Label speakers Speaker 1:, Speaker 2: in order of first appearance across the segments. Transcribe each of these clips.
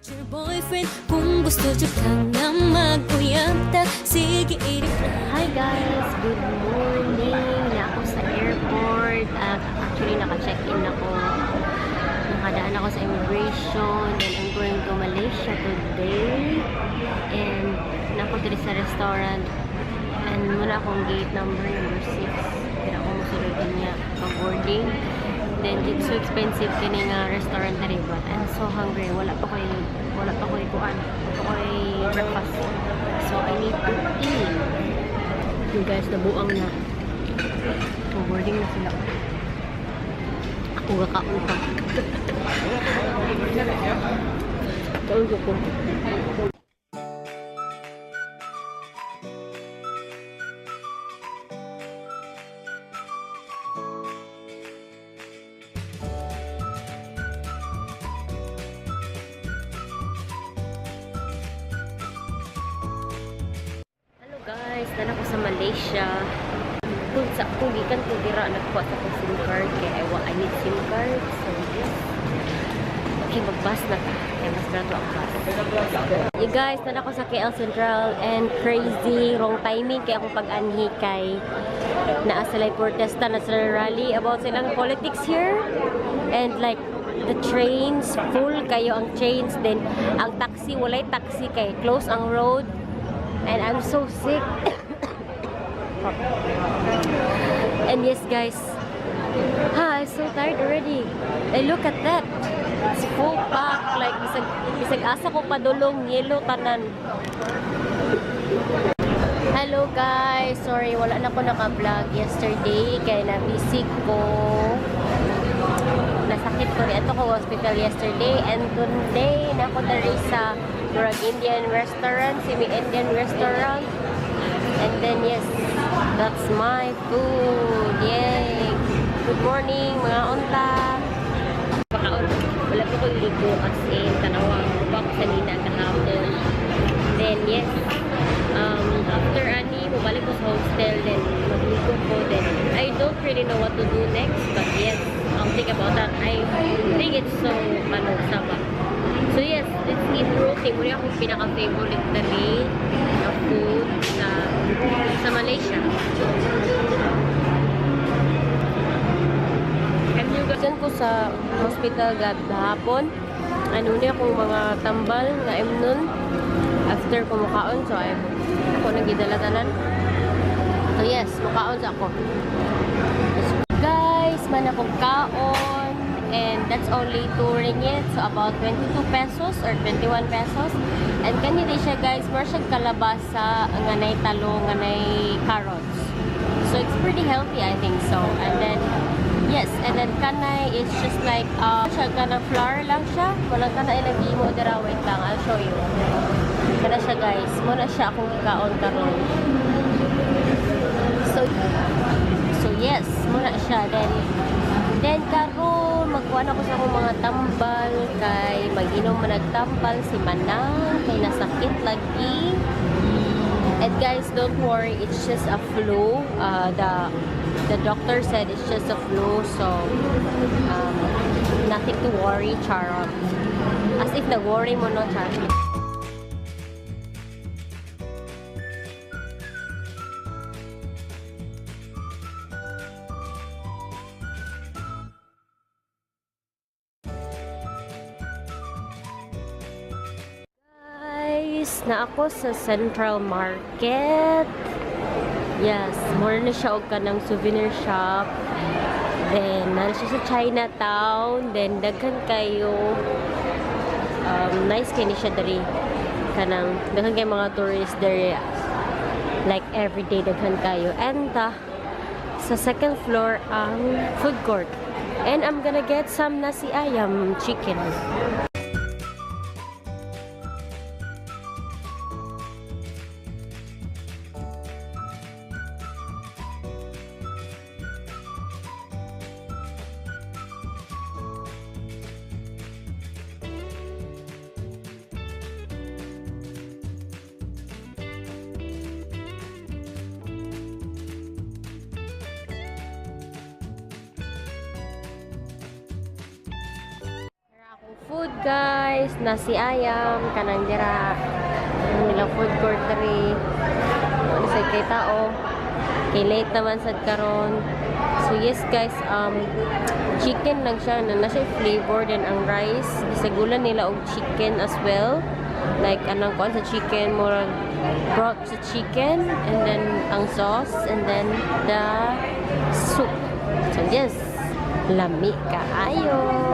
Speaker 1: Your boyfriend, kung gusto nyo kang na mag-uyanta, sige
Speaker 2: Hi guys! Good morning! Na ako sa airport. Actually, naka-check-in ako. Nakadaan ako sa immigration. Then I'm going to Malaysia today. And napunta sa restaurant. And muna akong gate number 6. Pero ako musulod niya pag-boarding. Then it's so expensive kini nga restaurant na rin. But I'm so hungry. Wala pa ko kuan. Wala pa ko breakfast. So I need to eat. You guys, nabuang na. Boarding na sila. Ako kakaon pa. Kaon ko. Guys, dala ko sa Malaysia. Kung gikan ko dira nagkuha sa SIM card kaya I need SIM card. So yes. Okay, mag-bus na ta. Kaya mas barato ang bus. You guys, dala ko sa KL Central and crazy wrong timing kaya akong pag-anhi kay naa sila protesta na sila rally about silang politics here. And like the trains full kayo ang trains, then ang taxi walay taxi kay close ang road. And I'm so sick. And yes guys, I'm so tired already. And look at that, it's full pack. Like bisag asa ko padulong yellow tanan. Hello guys, sorry wala na ko naka-vlog yesterday kaya na-busy ko. Nasakit ko rin. Ito ko hospital yesterday and today na ako dari sa Murag Indian restaurant, semi-Indian restaurant. And then yes, that's my food. Yay! Good morning mga unta. Wala po ko ligo as in tanawang bak sa nina kahapon. Then yes, after ani, mabalik ko sa hostel, then magligo ko. Then I don't really know what to do next, but yes, I'll think about that. I think it's so sama. So yes, let's eat roti. Muna akong pinaka-favorite na rin na food sa Malaysia. And yung gasan ko sa hospital gahapon, ano niya akong mga tambal na nun after ko mukaon. So ako nagidalatanan. So yes, mukaon sa ako. Guys, man akong kaon. And that's only 2 ringgit. So about 22 pesos or 21 pesos. And kanina siya guys, more siyang kalabasa, nganay talong, nganay carrots. So it's pretty healthy, I think so. And then, yes, and then kanay is just like, siya kanang flour lang siya. Walang kanay nag-imo dira. Wait lang, I'll show you. Kana siya guys. Muna siya akong ikaon karon. So yes, muna siya. Then karon magkuhan ako sa akong mga tambal kay mag-inom man nagtambal si Manang kay nasakit lagi. And guys, don't worry, it's just a flu. The doctor said it's just a flu, so nothing to worry, charot. As if nag-worry mo no, charot. Na ako sa Central Market. Yes, more na siya og kanang souvenir shop. Then na siya sa Chinatown. Then daghan kayo nice kay ni siya diri. Kanang daghan kay mga tourist diri. Like everyday daghan kayo. And sa second floor ang food court. And I'm gonna get some nasi ayam chicken. food guys, nasi ayam kanang dira nila food court diri. Ano sa kay tao? Kay late naman sad karon. So yes guys, chicken lang siya na siya flavor din ang rice. Gisagulan nila og chicken as well. Like anong kuan sa chicken, more broth sa chicken, and then ang sauce, and then the soup. So yes, lami kaayo.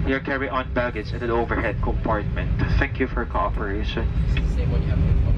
Speaker 3: Your carry-on baggage in the overhead compartment. Thank you for cooperation.
Speaker 4: Same one you have before.